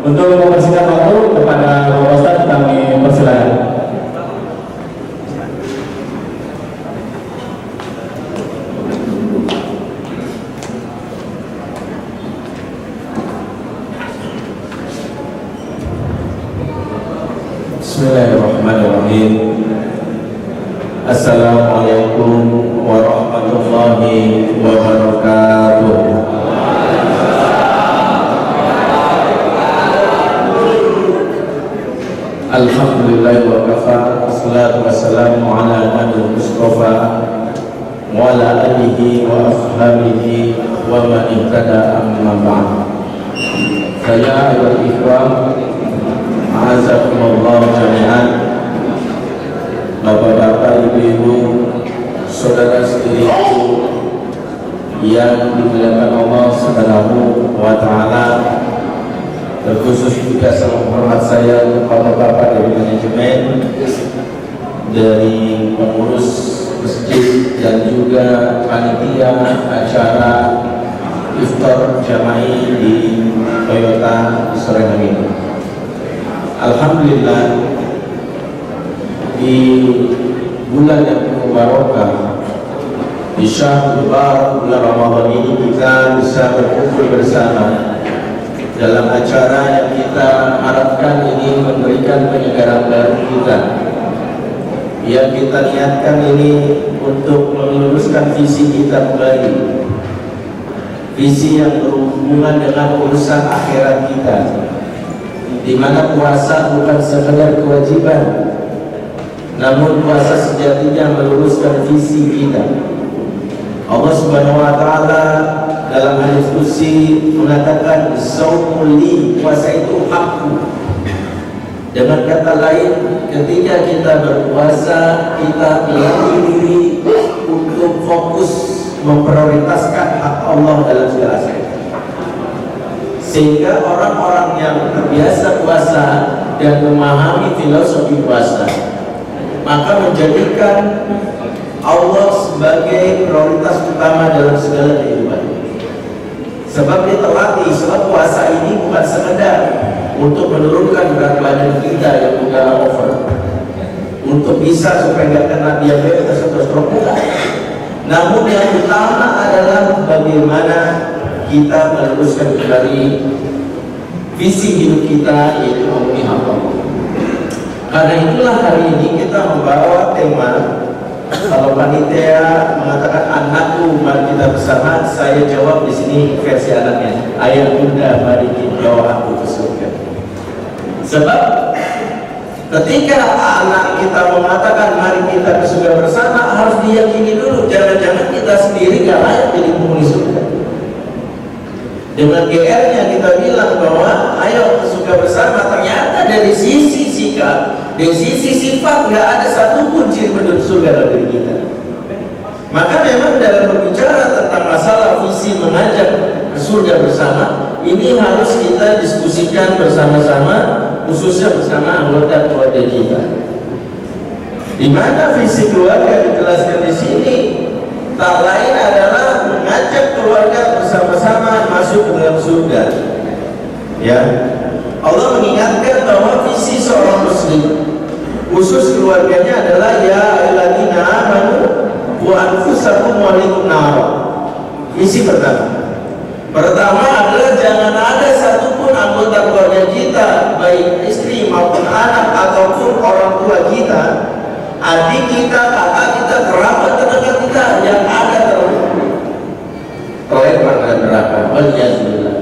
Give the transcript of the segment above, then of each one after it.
Untuk mempersingkat waktu kepada Bapak Ustadz kami persilakan. Bismillahirrahmanirrahim. Assalamualaikum warahmatullahi wabarakatuh. Alhamdulillah wa kafa, wassalatu wassalamu ala nabi Mustafa wa ala alihi wa ashabihi wa man ihtada amma ba'd. Saya ayuhal ikhwan, a'azakumullah jami'an, bapak-bapak, ibu-ibu, saudara-saudariku yang dimuliakan Allah Subhanahu wa ta'ala. Terkhusus juga salam hormat saya kepada bapak dari manajemen, dari pengurus masjid, dan juga panitia acara iftar jama'i di Toyota di sore hari ini. Alhamdulillah, di bulan yang penuh barokah, di syahrul mubarak bulan Ramadan ini, kita bisa berkumpul bersama dalam acara yang kita harapkan ini memberikan penyegaran baru kita, yang kita niatkan ini untuk meluruskan visi kita kembali, visi yang berhubungan dengan urusan akhirat kita, di mana puasa bukan sekedar kewajiban, namun puasa sejatinya meluruskan visi kita. Allah Subhanahu wa ta'ala dalam hadis qudsi mengatakan shaumul li, puasa itu hakku. Dengan kata lain, ketika kita berpuasa, kita melatih diri untuk fokus memprioritaskan hak Allah dalam segala aspek. Sehingga orang-orang yang terbiasa puasa dan memahami filosofi puasa, maka menjadikan Allah sebagai prioritas utama dalam segala kehidupan. Sebab dia terlatih, sebab puasa ini bukan sekedar untuk menurunkan berat badan kita yang udah over, untuk bisa supaya nggak kena diabetes atau stroke, bukan. Namun yang utama adalah bagaimana kita meluruskan kembali visi hidup kita, yaitu memenuhi hak Allah. Karena itulah hari ini kita membawa tema. Kalau panitia mengatakan anakku, mari kita bersama, saya jawab di sini versi anaknya, ayah bunda mari kita bawa aku ke surga. Sebab ketika anak kita mengatakan mari kita ke surga bersama, harus diyakini dulu, jangan-jangan kita sendiri gak layak jadi penghuni surga. Dengan GR-nya kita bilang bahwa ayo ke surga bersama, ternyata dari sisi sikap, dari sisi sifat nggak ada satupun ciri penduduk surga dalam diri kita. Maka memang dalam berbicara tentang masalah visi mengajak ke surga bersama, ini harus kita diskusikan bersama-sama, khususnya bersama anggota keluarga kita. Di mana visi keluarga dijelaskan di sini, tak lain adalah mengajak keluarga bersama-sama masuk ke dalam surga. Ya, Allah mengingatkan bahwa visi seorang muslim, khusus keluarganya, adalah ya ayyuhalladzina amanu qu anfusakum wa ahlikum nar. Visi pertama adalah jangan ada satupun anggota keluarga kita, baik istri maupun anak ataupun orang tua kita, adik kita, kakak kita, kerabat terdekat kita yang ada terlempar ke neraka. Waliyahzubillah.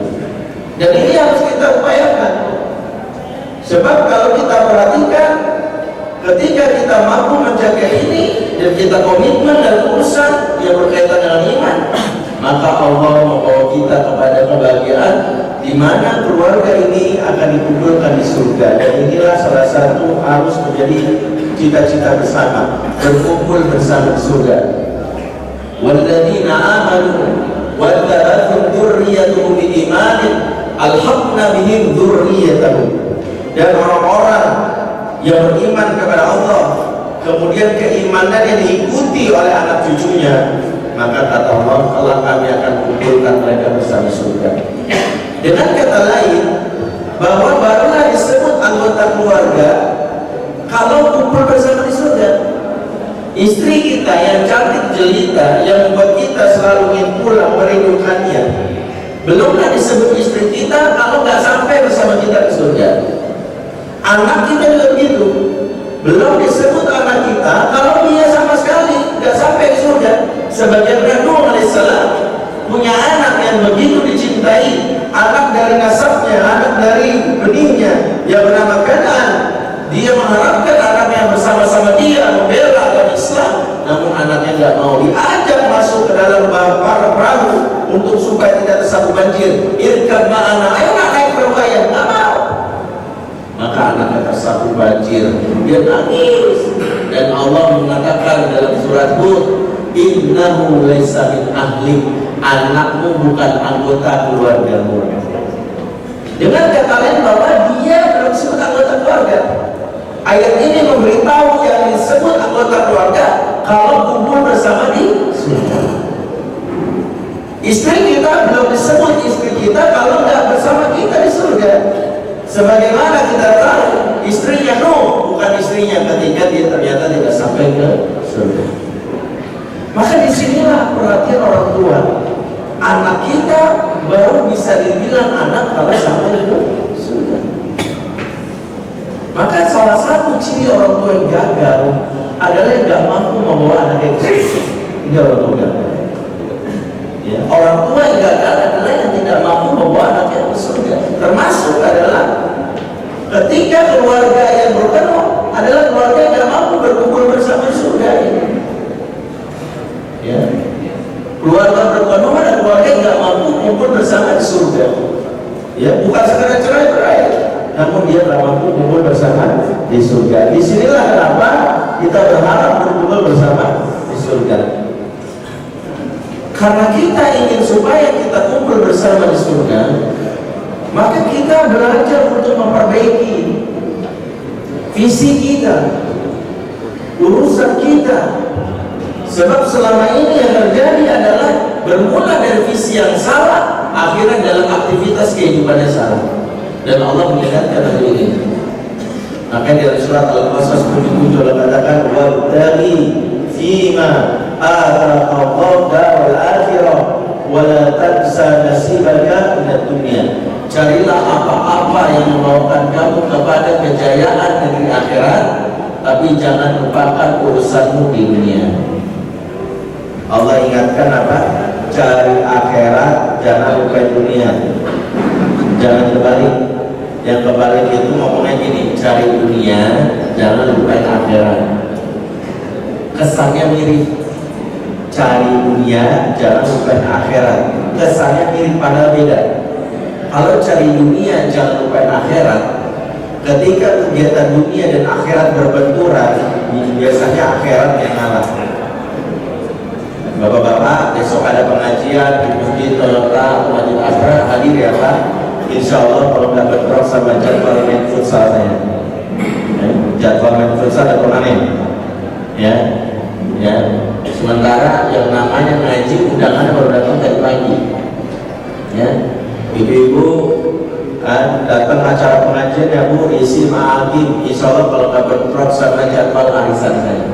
Dan ini harus kita upayakan. Sebab kalau kita perhatikan, ketika kita mampu menjaga ini dan kita komitmen dalam urusan yang berkaitan dengan iman, maka Allah membawa kita kepada kebahagiaan di mana keluarga ini akan dikumpulkan di surga. Dan inilah salah satu harus menjadi cita-cita bersama, berkumpul bersama di surga. Walladzina amanu wa tabathum dzurriyyatuhum biimanin alhaqna bihim dzurriyyatahum. Dan orang-orang yang beriman kepada Allah, kemudian keimanannya diikuti oleh anak cucunya, maka kata Allah, Allah kami akan kumpulkan mereka bersama surga. Dengan kata lain, bahwa barulah disebut anggota keluarga kalau kumpul bersama di surga. Istri kita yang cantik jelita, yang membuat kita selalu ingin pulang merindukannya, belumlah disebut istri kita kalau nggak sampai bersama kita di surga. Anak kita juga begitu, belum disebut anak kita kalau dia sama sekali nggak sampai di surga. Sebagaimana Nuh alaihissalam punya anak yang begitu dicintai, anak dari nasabnya, anak dari benihnya yang bernama Kan'an. Dia mengharapkan anaknya bersama-sama dia membela agama Islam, namun anaknya nggak mau. Diajak masuk ke dalam para perahu untuk supaya tidak tersapu banjir. Irkab ma'ana, ayo nak naik perahu ayah, nggak mau. Maka anaknya tersapu banjir, dia nangis. Dan Allah mengatakan dalam surat Hud, innahu laisa min ahli, anakmu bukan anggota keluargamu. Dengan kata lain bahwa dia belum disebut anggota keluarga. Ayat ini memberitahu yang disebut anggota keluarga kalau kumpul bersama di surga. Istri kita belum disebut istri kita kalau nggak bersama kita di surga. Sebagaimana kita tahu istrinya Nuh bukan istrinya ketika dia ternyata tidak sampai ke surga. Maka disinilah perhatian orang tua. Anak kita baru bisa dibilang anak kalau sampai ke surga. Maka salah satu ciri orang tua yang gagal adalah yang tidak mampu membawa anaknya ke surga. Ini orang tua gagal. Ya, orang tua yang gagal adalah yang tidak mampu membawa anaknya ke surga. Termasuk adalah ketika keluarga yang bertemu adalah keluarga yang tidak mampu berkumpul bersama di surga ini. Ya. Keluarga berpenuh dan keluarga yang tidak mampu kumpul bersama di surga. Ya, bukan sekedar cerai-berai, namun dia tidak mampu kumpul bersama di surga. Disinilah kenapa kita berharap berkumpul bersama di surga. Karena kita ingin supaya kita kumpul bersama di surga, maka kita belajar untuk memperbaiki visi kita, urusan kita. Sebab selama ini yang terjadi adalah bermula dari visi yang salah, akhirnya dalam aktivitas kehidupannya salah. Dan Allah mengingatkan hal ini. Maka dari surat Al-Qasas 77 Allah katakan, wabtaghi fima ataqallahu wal akhirah wa la tansa nasibaka minad dunya. Carilah apa-apa yang membawakan kamu kepada kejayaan negeri akhirat, tapi jangan lupakan urusanmu di dunia. Allah ingatkan apa? Cari akhirat, jangan lupa dunia. Jangan kebalik. Yang kebalik itu ngomongnya gini, cari dunia, jangan lupa akhirat. Kesannya mirip. Cari dunia, jangan lupa akhirat. Kesannya mirip, padahal beda. Kalau cari dunia, jangan lupa akhirat. Ketika kegiatan dunia dan akhirat berbenturan, biasanya akhirat yang ngalah. Bapak-bapak, besok ada pengajian di Masjid Toyota, Masjid Asra, hadir ya Pak. Insya Allah kalau nggak bentrok sama jadwal main futsal saya. Jadwal main futsal ada turnamen. Ya. Sementara yang namanya ngaji undangan baru datang tadi pagi. Ya, ibu-ibu datang acara pengajian ya Bu, isi ma'agim. Insya Allah kalau nggak bentrok sama jadwal arisan saya.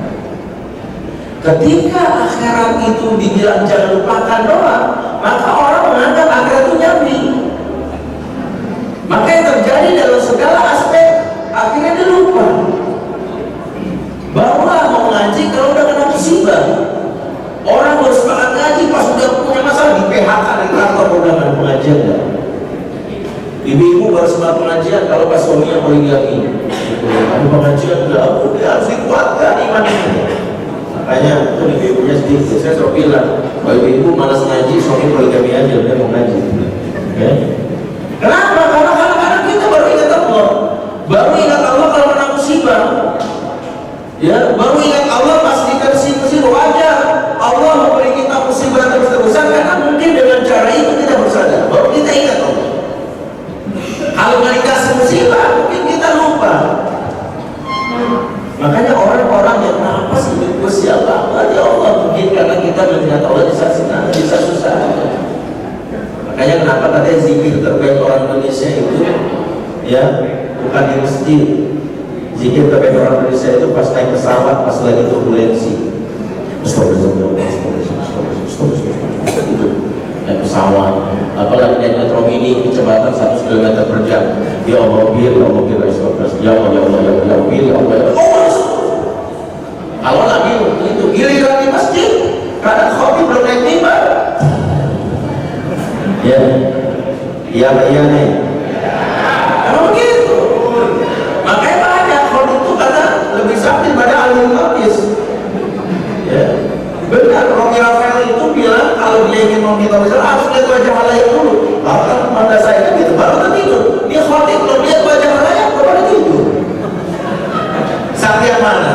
Ketika akhirat itu dibilang jangan lupakan doang, maka orang menganggap akhirat itu nyambi. Maka yang terjadi dalam segala aspek akhirnya dia lupa. Barulah mau ngaji kalau udah kena musibah. Orang baru semangat ngaji pas udah punya masalah di PHK dari kantor udah nggak pengajian ya. Ibu-ibu baru semangat pengajian kalau pas suaminya poligami. Ada pengajian udah harus dikuatkan imannya. Makanya itu ibu-ibunya sedikit. Saya selalu bilang, kalau ibu-ibu malas ngaji, suami poligami aja, dia mau ngaji. Okay? Kenapa? Karena kadang-kadang kita baru ingat Allah. Baru ingat Allah kalau kena musibah. Ya, baru ingat Allah pas dikasih musibah. Wajar Allah memberi kita musibah terus-terusan karena mungkin dengan cara itu kita bersadar. Baru kita ingat Allah. Kalau nggak dikasih musibah, mungkin kita lupa. Makanya orang-orang yang kenapa sih hidup siapa? Ya Allah, mungkin karena kita melihat Allah di saat senang, di saat susah. Makanya kenapa katanya zikir terbaik orang Indonesia itu ya, bukan di masjid. Zikir bagi orang Indonesia itu pas naik pesawat, pas lagi turbulensi. Itu naik pesawat, apalagi naik metro mini kecepatan 100 km per jam. Ya Allah, ya Allah, ya Allah, ya Allah, ya Allah, ya Allah, ya Allah, ya Allah. Kalau lagi itu giliran di masjid, karena khotib belum naik mimbar. Ya, iya nih. Emang begitu. Makanya banyak khotib itu karena lebih sakit pada alim hadis. Ya, benar. Romi Rafael itu bilang kalau dia ingin meminta harus lihat wajah halayak dulu. Bahkan pada saya gitu, baru tertidur. Dia khotib belum lihat wajah halayak, baru tidur. Sakit yang mana?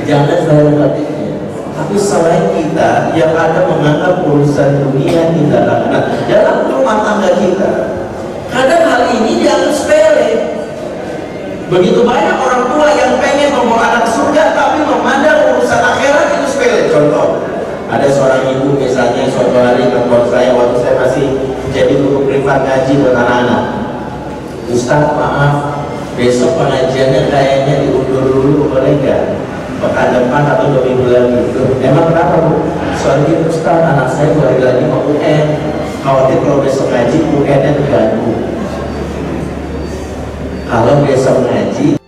Jangan saya khotibnya. Tapi selain kita yang ada menganggap urusan dunia tidaklah benar dalam rumah tangga kita. Kadang hal ini dianggap sepele. Begitu banyak orang tua yang pengen membawa anak surga tapi memandang urusan akhirat itu sepele. Contoh, ada seorang ibu misalnya suatu hari telepon saya waktu saya masih jadi guru privat ngaji buat anak-anak. Ustaz, maaf, besok pengajiannya kayaknya diundur dulu, boleh nggak? Pekan depan atau 2 minggu lagi. Emang kenapa, Bu? Soalnya gitu, Ustaz, anak saya 2 hari lagi mau UN. Khawatir kalau besok ngaji UN-nya terganggu. Kalau besok ngaji,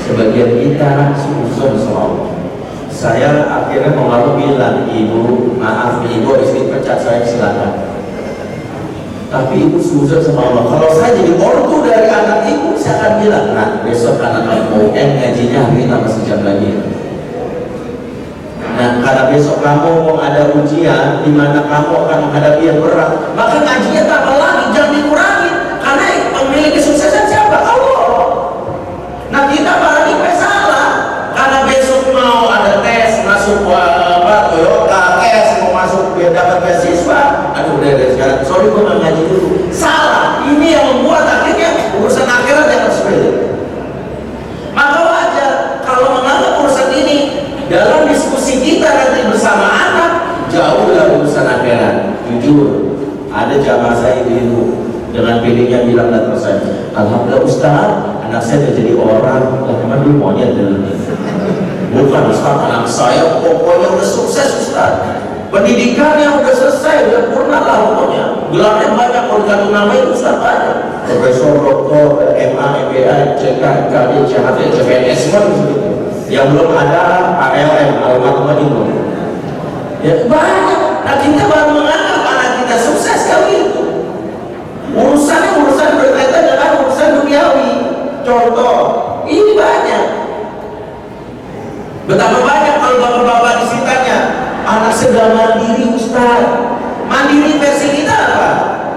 sebagian kita suzon sama Allah. Saya akhirnya mau lalu bilang, Ibu, maaf, Ibu istri pecat saya, silakan. Tapi ibu suzon sama Allah. Kalau saya jadi ortu dari anak ibu, saya akan bilang, nah besok anak kamu ngajinya hari tambah sejam lagi. Nah, karena besok kamu mau ada ujian di mana kamu akan menghadapi yang berat, maka ngajinya tambah lagi, jangan dikurangi. Karena pemilik kesuksesan siapa? Allah. Nah, kita barangkali salah. Karena besok mau ada tes masuk Toyota, tes mau masuk biar dapat beasiswa. Aduh, udah sekarang. Sorry, gue nggak ngaji dulu. Salah. Ini yang membuat akhirnya urusan akhirat yang sepele. Maka wajar kalau menganggap urusan ini dalam diskusi kita nanti bersama anak jauh dari urusan akhirat. Jujur, ada jamaah saya ibu dengan PD-nya bilang datang saya, alhamdulillah Ustaz, anak saya udah jadi orang. Teman dulu maunya dulu. Bukan Ustaz, anak saya pokoknya udah sukses Ustaz. Pendidikannya udah selesai, udah purna lah pokoknya. Gelarnya banyak, kalau dikasih nama itu Ustaz banyak. Profesor, doktor, MA, MBA, CK, MKD, CHT, CPNS, semua gitu. Yang belum ada ALM, alamat itu. Ya banyak. Nah kita baru menganggap anak kita sukses kali itu. Urusannya urusan berkaitan dengan urusan duniawi. Contoh, ini banyak. Betapa banyak kalau bapak-bapak disitanya, anak sedang mandiri Ustaz. Mandiri versi kita apa?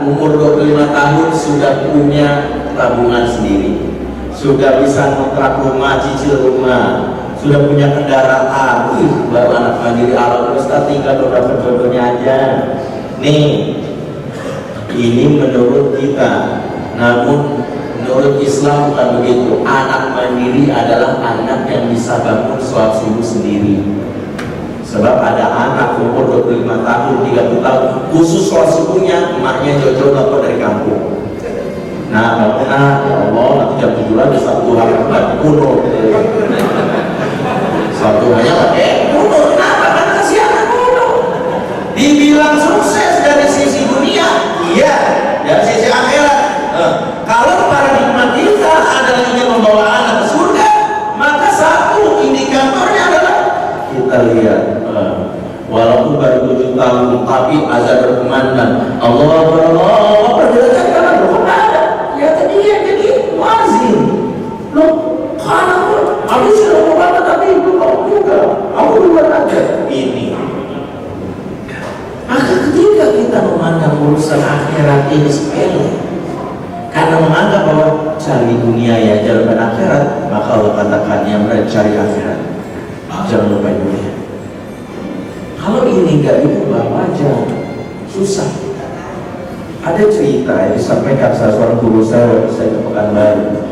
Umur 25 tahun sudah punya tabungan sendiri, sudah bisa kontrak rumah, cicil rumah, sudah punya kendaraan. Baru anak mandiri. Alhamdulillah Ustaz, tinggal beberapa jodohnya aja. Nih, ini menurut kita. Namun menurut Islam bukan begitu. Anak mandiri adalah anak yang bisa bangun sholat subuh sendiri. Sebab ada anak umur 25 tahun, 30 tahun, khusus sholat subuhnya emaknya jauh-jauh telepon dari kampung. Nah, kalau ya Allah, nanti jam 7 lagi satu hari kuno. Satu hanya pakai kuno. Kenapa? Karena kesianan kuno. Dibilang sukses dari sisi dunia, iya. Dari sisi akhirat, kalau paradigma kita adalah ingin membawa anak ke surga, maka satu indikatornya adalah kita lihat. Walaupun baru 7 tahun, tapi azan berkumandang, Allah pergerakan karena berkumandang. Ya tadi ya jadi wazir. Loh, karena aku sudah berkumandang tapi itu kamu juga. Aku buat aja ini. Maka ketika kita memandang urusan akhirat ini sepele, karena menganggap bahwa cari dunia ya jalan akhirat, maka Allah katakan yang cari akhirat, jangan lupa dunia. Kalau ini nggak diubah wajar, susah. Ada cerita yang disampaikan salah seorang guru saya waktu saya ke Pekanbaru.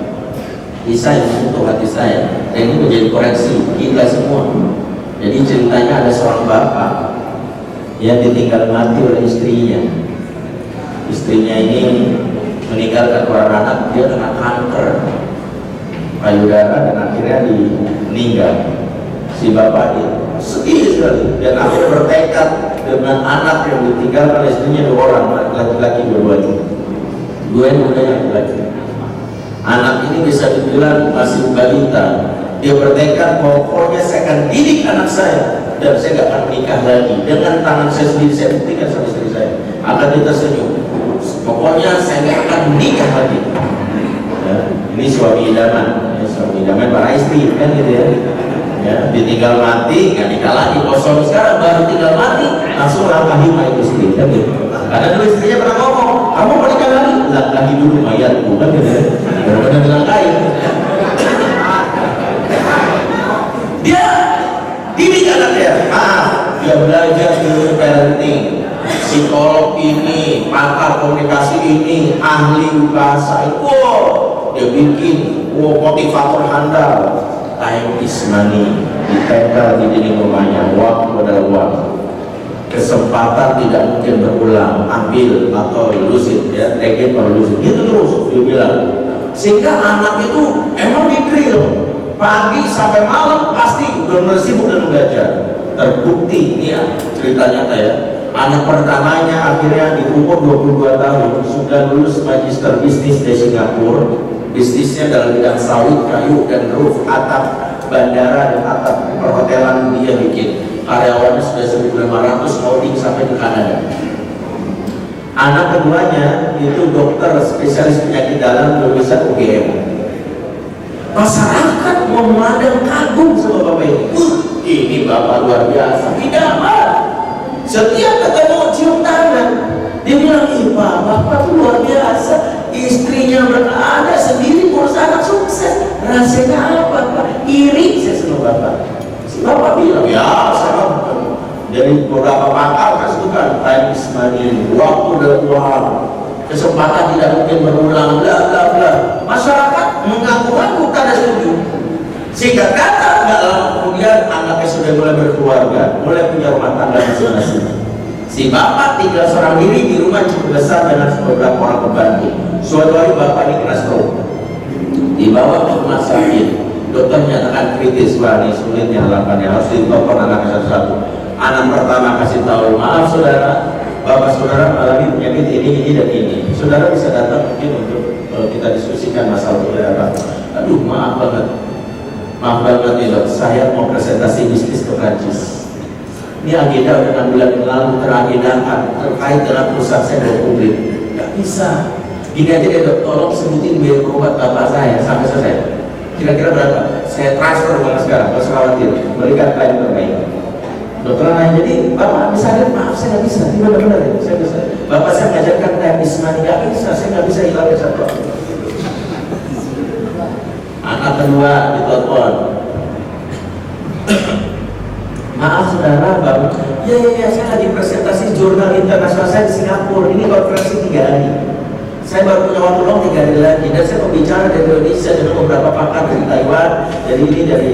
Kisah yang menyentuh hati saya, dan ini menjadi koreksi kita semua. Jadi ceritanya ada seorang bapak yang ditinggal mati oleh istrinya. Istrinya ini meninggalkan orang anak, dia kena kanker payudara dan akhirnya meninggal. Si bapak dia sedih sekali dan akhirnya bertekad dengan anak yang ditinggalkan istrinya 2 orang, laki-laki dua-duanya, laki-laki. Anak ini bisa dibilang masih balita. Dia bertekad, pokoknya saya akan didik anak saya dan saya gak akan menikah lagi. Dengan tangan saya sendiri saya buktikan sama istri saya. Akan dia tersenyum, pokoknya saya gak akan menikah lagi. Ya, ini suami idaman, ya, suami idaman para istri kan gitu ya. Ya, ditinggal mati nggak nikah lagi. Kalau suami sekarang baru tinggal mati langsung langkahi mayat istri kan gitu. Karena dulu istrinya pernah ngomong, kamu mau nikah lagi? Langkahi dulu mayatku kan gitu ya. Benar-benar dilangkahi. Dia didik anaknya, dia belajar ilmu parenting, psikolog ini, pakar komunikasi ini, ahli bahasa ini. Dia bikin motivator handal. Time is money, ditempel di dinding rumahnya. Waktu adalah uang. Kesempatan tidak mungkin berulang, ambil atau lose it, ya, take it or lose it. Gitu terus dia bilang. Sehingga anak itu emang di-drill pagi sampai malam pasti benar-benar sibuk dan belajar. Terbukti ini ya cerita nyata ya. Anak pertamanya akhirnya di umur 22 tahun sudah lulus magister bisnis di Singapura. Bisnisnya dalam bidang sawit, kayu, dan roof, atap bandara dan atap perhotelan dia bikin. Karyawannya sudah 1.500, loading sampai ke Kanada. Anak keduanya itu dokter spesialis penyakit dalam lulusan UGM. Masyarakat memandang kagum sama bapak ini. Ini bapak luar biasa, idaman. Setiap ketemu cium tangan, dia bilang, "Pak, bapak tuh luar biasa. Istrinya berada sendiri ngurus anak sukses. Rasanya apa, Pak? Iri saya sama bapak." Si bapak bilang, "Ya, saya dari beberapa pakar kan time is money, waktu dan uang, kesempatan tidak mungkin berulang, bla bla bla." Masyarakat mengaku-ngaku tidak setuju. Sehingga kata nggak lama kemudian anaknya sudah mulai berkeluarga, mulai punya rumah tangga masing-masing. Si bapak tinggal seorang diri di rumah cukup besar dengan beberapa orang pembantu. Suatu hari bapak ini kena stroke, dibawa ke rumah sakit. Dokter menyatakan kritis, wah ini sulit nyalakannya, harus ditopang anaknya satu-satu. Anak pertama kasih tahu, "Maaf saudara, bapak saudara mengalami penyakit ini dan ini. Saudara bisa datang mungkin untuk kita diskusikan masalah apa." "Aduh, maaf banget nih dok, saya mau presentasi bisnis ke Prancis. Ini agenda udah 6 bulan yang lalu teragendakan terkait dengan perusahaan saya dari publik. Gak bisa. Gini aja deh dok, tolong sebutin biaya berobat bapak saya sampai selesai. Kira-kira berapa? Saya transfer uang sekarang, gak usah khawatir. Berikan klien terbaik." Dokter nanya, "Jadi bapak bisa lihat?" "Maaf, saya nggak bisa." "Ini benar-benar ya, saya bisa." "Bapak saya mengajarkan time is money." "Nggak bisa, saya nggak bisa hilangin satu." Anak kedua ditelepon, "Maaf saudara, bapak." Ya, saya lagi presentasi jurnal internasional saya di Singapura. Ini konferensi 3 hari. Saya baru punya waktu long 3 hari lagi. Dan saya pembicara dari Indonesia dengan beberapa pakar dari Taiwan, dari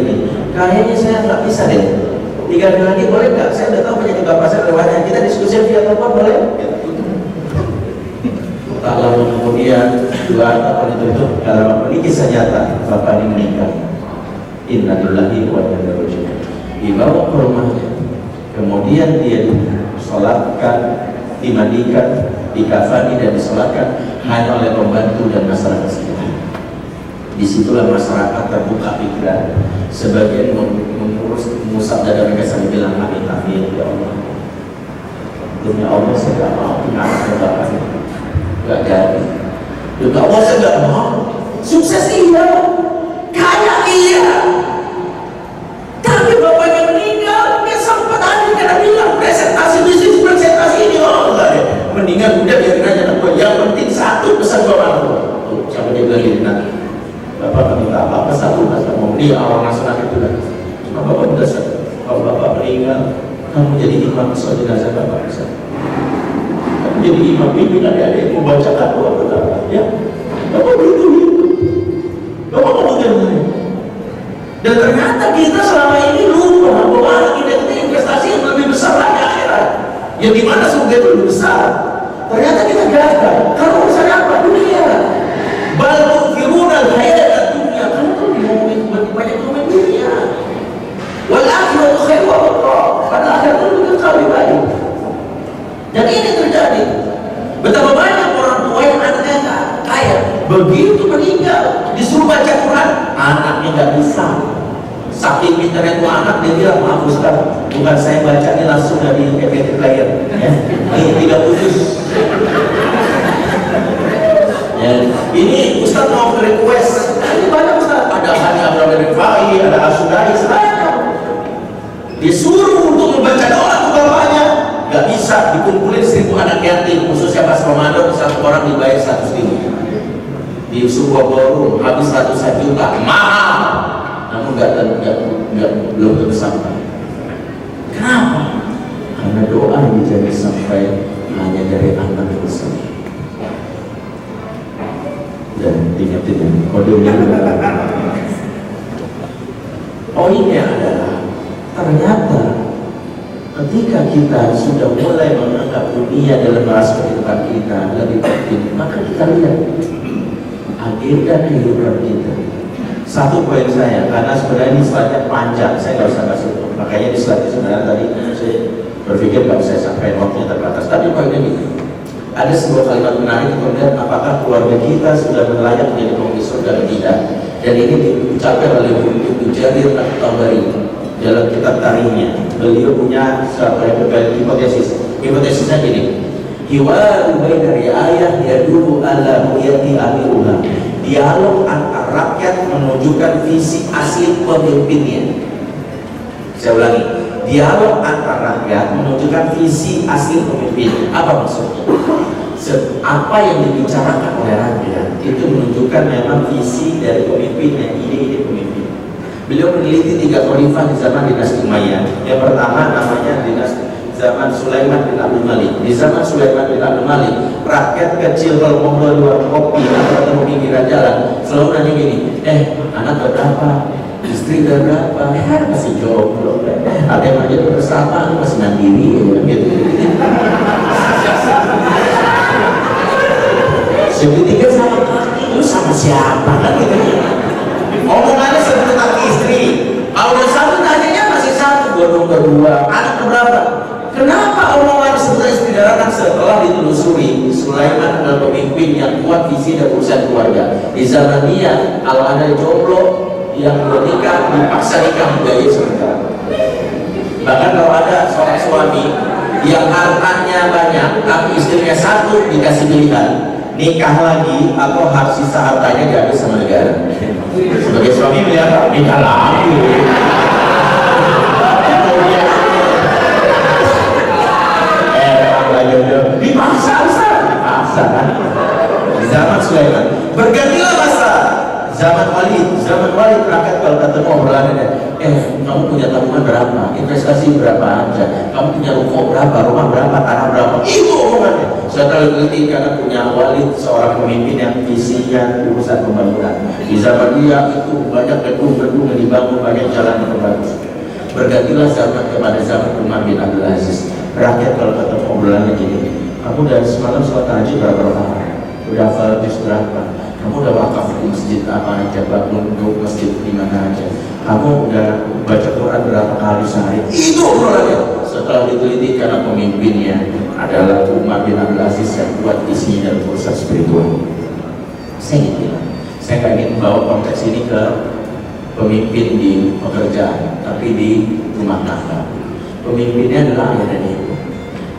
ini. Kayaknya saya nggak bisa deh. 3 hari lagi boleh nggak? Saya udah tahu penyakit bapak saya lewatnya. Kita diskusi via telepon boleh? Tak lama kemudian 2 tahun itu kalau ini kisah nyata, bapak ini meninggal. Innalillahi wa inna ilaihi raji'un. Dibawa ke rumahnya, kemudian dia disolatkan, dimandikan, dikafani dan disolatkan hanya oleh pembantu dan masyarakat sekitar. Disitulah masyarakat terbuka pikiran. Sebagian mengusap dada mereka sambil bilang, "Amin amin ya Allah. Demi Allah saya tidak mau punya anak bapak ini. Gak jadi. Demi Allah saya tidak mau. Sukses iya, kaya iya. Tapi bapaknya meninggal, dia sempat ada karena bilang presentasi bisnis presentasi ini enggak deh. Mendingan udah biarin aja anak gue. Yang penting satu pesan gue malam gue." Tuh, siapa dia bilang gini nanti. "Bapak minta apa satu pesan mau dia orang nasional itu kan. Cuma bapak udah sadar, kalau bapak meninggal, kamu jadi imam soal jenazah bapak bisa. Kamu jadi imam bimbing adik-adik mau baca doa pertama, ya. Bapak begitu. Bapak mau bagaimana? Dan ternyata kita selama ini lupa bahwa anak kita itu investasi yang lebih besar lagi akhirat. Yang dimana surga itu lebih besar. Ternyata kita gagal. Karena urusan apa? Dunia. Bal tu'thiruna al-hayata dunia. Kamu tuh ngomongin banyak ngomongin dunia. Wal akhiratu khairu wa abqa. Padahal akhirat itu kekal lebih baik. Dan ini terjadi. Betapa banyak orang tua yang anaknya kaya, begitu meninggal disuruh baca Quran, anaknya nggak bisa. Saking pintarnya tua anak, dia bilang, maaf Ustaz, bukan saya baca ini langsung dari PPT player, ya. Ini tidak putus. Ya. Ini Ustaz mau request, ini banyak Ustaz, ada Hani Abdul Rifai, ada Asudai, banyak. Disuruh untuk membaca doa ke bapaknya, nggak bisa. Dikumpulin 1000 anak yatim, khususnya pas Ramadan, satu orang dibayar 100.000 di sebuah ballroom, habis 100 juta, mahal. Namun belum tentu sampai. Kenapa? Karena doa yang dijadi sampai hanya dari anak besar. Dan ingat-ingat kodenya. Poinnya adalah ternyata ketika kita sudah mulai menganggap dunia dalam rasa kehidupan kita lebih penting, maka kita lihat agenda kehidupan kita. Satu poin saya, karena sebenarnya ini slide-nya panjang, saya nggak usah kasih itu. Makanya di slide sebenarnya tadi saya berpikir nggak bisa sampai waktunya terbatas. Tapi poinnya ini, ada sebuah kalimat menarik, kemudian apakah keluarga kita sudah layak menjadi penghuni surga atau tidak? Dan ini diucapkan oleh Ibnu Jarir At-Tabari dalam kitab Tarikhnya. Beliau punya suatu hipotesis. Hipotesisnya gini: hiwaru baina ri'ayah yadulu ala ru'yati amiruha. Dialog antar rakyat menunjukkan visi asli pemimpinnya. Saya ulangi, dialog antar rakyat menunjukkan visi asli pemimpinnya. Apa maksudnya? Apa yang dibicarakan oleh rakyat itu menunjukkan memang visi dari pemimpinnya, ide-ide pemimpin. Beliau meneliti 3 khalifah di zaman dinasti Umayyah. Yang pertama namanya dinasti zaman Sulaiman bin Abdul Malik. Di zaman Sulaiman bin Abdul Malik, rakyat kecil kalau ngobrol di warung kopi atau ketemu pinggiran jalan selalu nanya gini, anak berapa, istri berapa, masih jomblo, ada yang aja bersama, masih mandiri, gitu. Segitiga sama kaki, lu sama siapa kan gitu? Omongannya seperti kaki istri. Kalau satu tanyanya masih satu, godong kedua, anak berapa? Kenapa omongan seperti didarakan setelah ditelusuri? Sulaiman adalah pemimpin yang kuat visi dan urusan keluarga. Di zaman dia, kalau ada jomblo yang menikah dipaksa nikah gaya sementara. Bahkan kalau ada seorang suami yang hartanya banyak, tapi istrinya satu, dikasih pilihan, nikah lagi atau hak sisa hartanya diambil sama negara. Sebagai suami melihat nikah lagi. Dipaksa kan? Di zaman Sulaiman bergantilah masa zaman Walid rakyat kalau ketemu obrolannya, kamu punya tabungan berapa, investasi berapa aja, kamu punya rumah berapa, tanah berapa, itu omongannya. Setelah teliti karena punya Walid seorang pemimpin yang visinya urusan pembangunan. Di zaman dia itu banyak gedung-gedung yang dibangun, banyak jalan yang bagus. Bergantilah zaman kepada zaman Umar bin Abdul Aziz. Rakyat kalau ketemu obrolannya gini, kamu dari semalam sholat tahajud berapa rakaat? Udah hafal juz berapa? Kamu udah wakaf di masjid apa aja, bangun untuk masjid di mana aja? Kamu udah baca Quran berapa kali sehari? Itu obrolannya. Setelah diteliti karena pemimpinnya adalah Umar bin Abdul Aziz yang kuat isinya dalam urusan spiritual. Saya ingin bilang, saya nggak ingin membawa konteks ini ke pemimpin di pekerjaan, tapi di rumah tangga. Pemimpinnya adalah ayah dan ibu.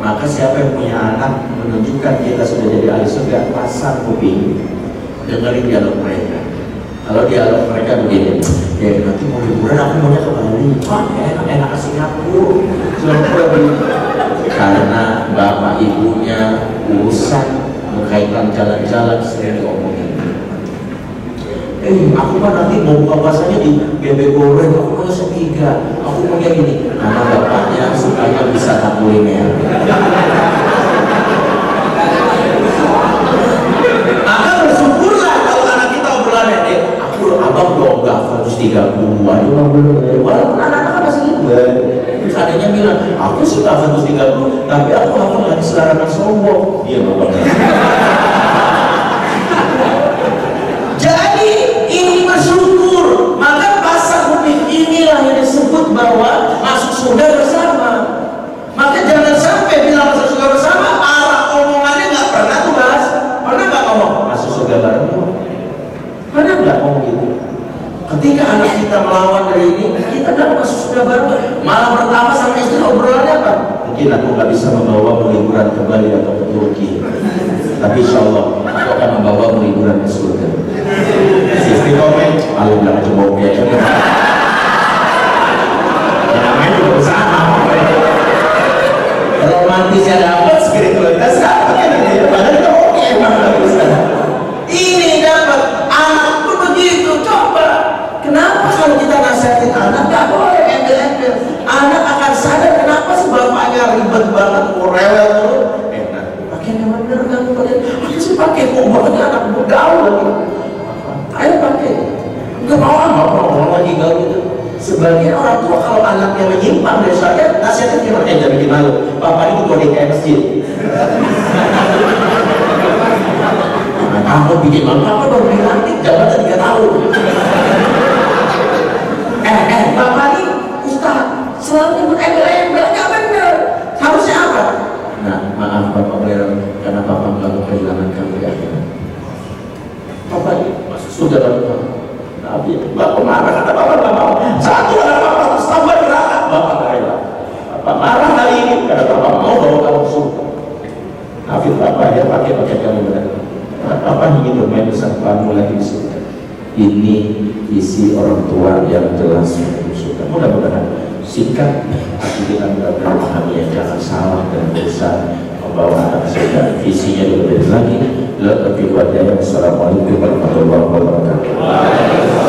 Maka siapa yang punya anak menunjukkan kita sudah jadi ahli surga, pasang kuping, dengerin dialog mereka. Kalau dialog mereka begini, ya nanti mau liburan aku maunya ke Bali, enak ke Singapura, karena bapak ibunya urusan berkaitan jalan-jalan sering diomongin. Aku mah nanti mau buka puasanya di bebek goreng, aku mau sepiga, aku mau kayak gini. Karena bapaknya sukanya wisata kuliner. Maka bersyukurlah kalau anak kita obrolannya, abang dong gak 130, walaupun anak-anak masih Adanya bilang, aku suka 130, tapi aku hafal lagi selarangan sombong. Iya bapak. Jadi ini bersyukur. Maka pasal mudik inilah yang disebut bahwa masuk surga bersama. Maka jangan sampai bilang masuk surga bersama, arah omongannya nggak pernah tuh bahas. Pernah nggak ngomong masuk surga bareng? Pernah nggak ngomong gitu? Ketika anak kita melawan dari ini, kita kan masuk surga bareng. Malam pertama sama istri obrolannya apa? Mungkin aku nggak bisa membawa liburan ke Bali atau ke Turki, tapi insya Allah aku akan membawa liburan ke surga. Istri komen, malu jangan coba ya. Namanya juga bersama. Romantisnya dapat, spiritualitas dapat kan ini. Padahal itu oke emang bagus. Ini dapat, anak pun begitu. Coba, kenapa kalau kita nasihatin anak nggak boleh embel-embel? Anak akan sadar kenapa sih bapaknya ribet banget, rewel tuh. Nah, pakai yang bener kan? Aku sih pakai kok banget anak bergaul lagi. Ayo pakai. Nggak mau lagi gaul gitu. Sebagian orang tua kalau anaknya menyimpang dari syariat, nasihatnya gimana? Jangan bikin malu. Bapak ini ketua DKM masjid. Kamu bikin malu, apa baru dilantik jabatan 3 tahun. Bapak ini Ustaz, selalu nyebut embel-embel, nggak bener. Harusnya apa? Nah, maaf Bapak Beliau, karena Bapak nggak kehilangan kamu ya. Bapak ini sudah Bapak. Tapi Bapak marah, kata Bapak nggak mau. Satu kata Bapak harus tambah neraka, Bapak nggak rela. Bapak marah hari ini, karena Bapak mau bawa kamu surga. Hafid Bapak ya pakai kamu benar. Bapak ingin bermain besar kamu lagi di surga. Ini isi orang tua yang jelas untuk surga. Mudah-mudahan sikap kita memahami yang jangan salah dan berusaha membawa anak surga. Visinya lebih lagi. Assalamualaikum warahmatullahi wabarakatuh.